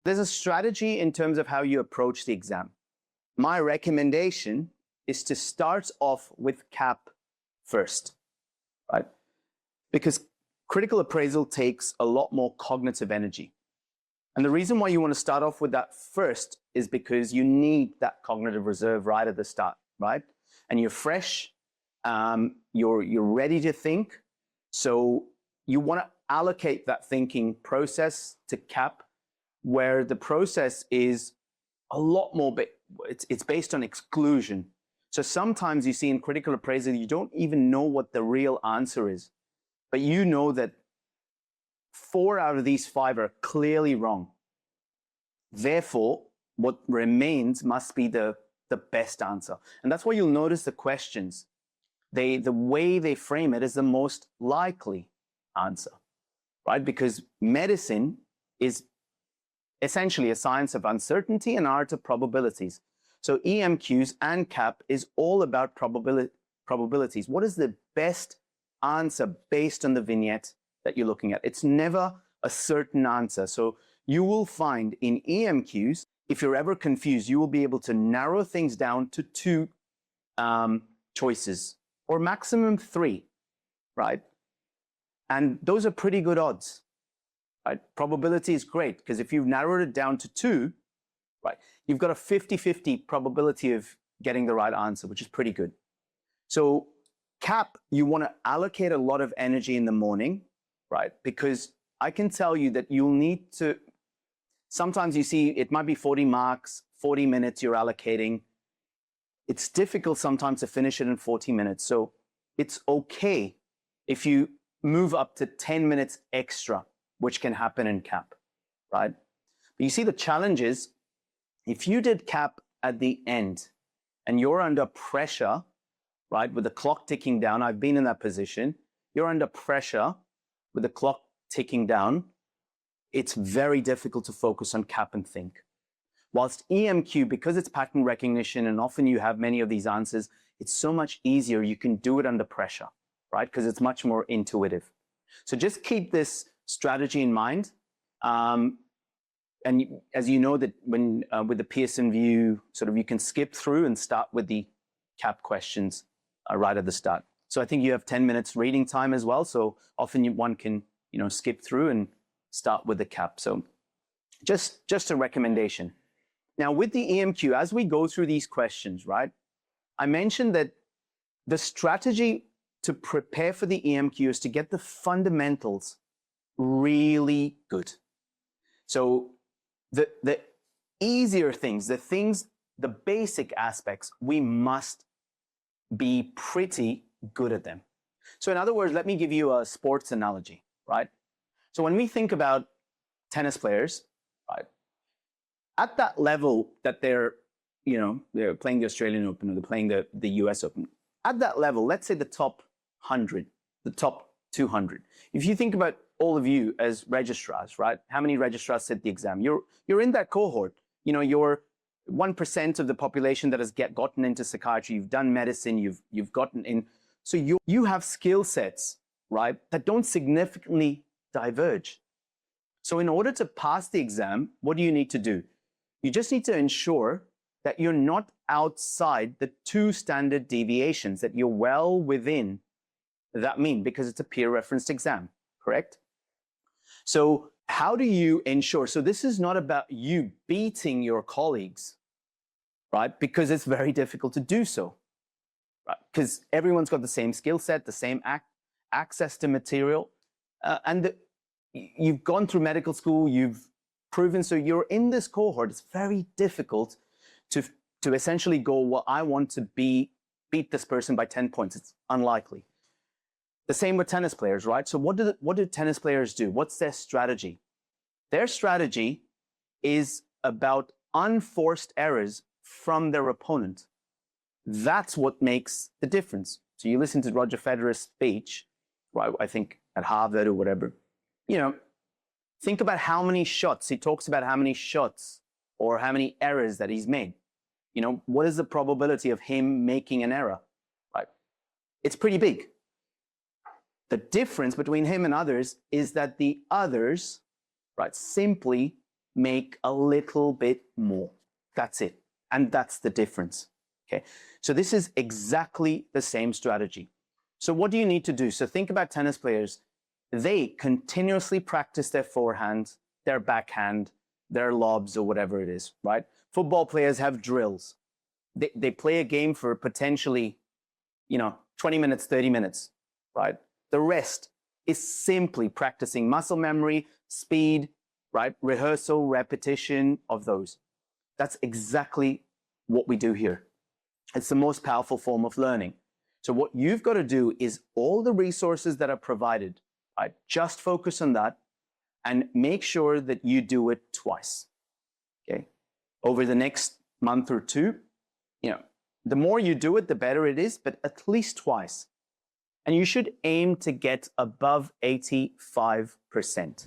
There's a strategy in terms of how you approach the exam. My recommendation is to start off with CAP first, right? Because critical appraisal takes a lot more cognitive energy. And the reason why you want to start off with that first is because you need that cognitive reserve right at the start, right? And you're fresh, you're ready to think. So you want to allocate that thinking process to CAP, where the process is a lot more, it's based on exclusion. So sometimes you see in critical appraisal, you don't even know what the real answer is, but you know that 4 out of these 5 are clearly wrong. Therefore, what remains must be the best answer. And that's why you'll notice the questions. The way they frame it is the most likely answer, right? Because medicine is essentially a science of uncertainty and art of probabilities. So EMQs and CAP is all about probabilities. What is the best answer based on the vignette that you're looking at? It's never a certain answer. So you will find in EMQs, if you're ever confused, you will be able to narrow things down to 2 choices or maximum 3, right? And those are pretty good odds, right? Probability is great because if you've narrowed it down to 2, right, you've got a 50-50 probability of getting the right answer, which is pretty good. So CAP, you want to allocate a lot of energy in the morning, right? Because I can tell you that you'll need to, sometimes you see it might be 40 marks, 40 minutes you're allocating. It's difficult sometimes to finish it in 40 minutes. So it's okay if you move up to 10 minutes extra, which can happen in CAP, right? But you see the challenge is, if you did CAP at the end and you're under pressure, right, with the clock ticking down, I've been in that position, you're under pressure with the clock ticking down, it's very difficult to focus on CAP and think. Whilst EMQ, because it's pattern recognition and often you have many of these answers, it's so much easier. You can do it under pressure, right? Because it's much more intuitive. So just keep this strategy in mind. And as you know, that when with the Pearson view, sort of you can skip through and start with the CAP questions right at the start. So I think you have 10 minutes reading time as well. So often one can, skip through and start with the CAP. So just a recommendation. Now with the EMQ, as we go through these questions, right, I mentioned that the strategy to prepare for the EMQ is to get the fundamentals really good. So the easier things, the basic aspects, we must be pretty good at them. So in other words, let me give you a sports analogy, right? So when we think about tennis players, right, at that level that they're playing the Australian Open or they're playing the US Open, at that level, let's say the top 100, the top 200. If you think about all of you as registrars, right? How many registrars sit the exam? You're in that cohort. You're 1% of the population that has gotten into psychiatry. You've done medicine. You've gotten in. So you have skill sets, right, that don't significantly diverge. So in order to pass the exam, what do you need to do? You just need to ensure that you're not outside the 2 standard deviations, that you're well within that mean, because it's a peer-referenced exam, correct? So how do you ensure? So this is not about you beating your colleagues, right? Because it's very difficult to do so, right? Because everyone's got the same skill set, the same access to material, and you've gone through medical school, you've proven, so you're in this cohort. It's very difficult to essentially go, well, I want to beat this person by 10 points. It's unlikely. The same with tennis players, right? So what do tennis players do? What's their strategy? Their strategy is about unforced errors from their opponent. That's what makes the difference. So you listen to Roger Federer's speech, right? I think at Harvard or whatever, think about how many shots, he talks about how many shots or how many errors that he's made. What is the probability of him making an error, right? It's pretty big. The difference between him and others is that the others, right, simply make a little bit more. That's it. And that's the difference. Okay. So this is exactly the same strategy. So what do you need to do? So think about tennis players. They continuously practice their forehand, their backhand, their lobs, or whatever it is, right? Football players have drills. They play a game for potentially, 20 minutes, 30 minutes, right? The rest is simply practicing muscle memory, speed, right? Rehearsal, repetition of those. That's exactly what we do here. It's the most powerful form of learning. So what you've got to do is all the resources that are provided, right? Just focus on that and make sure that you do it twice, okay? Over the next month or two, the more you do it, the better it is, but at least twice. And you should aim to get above 85%.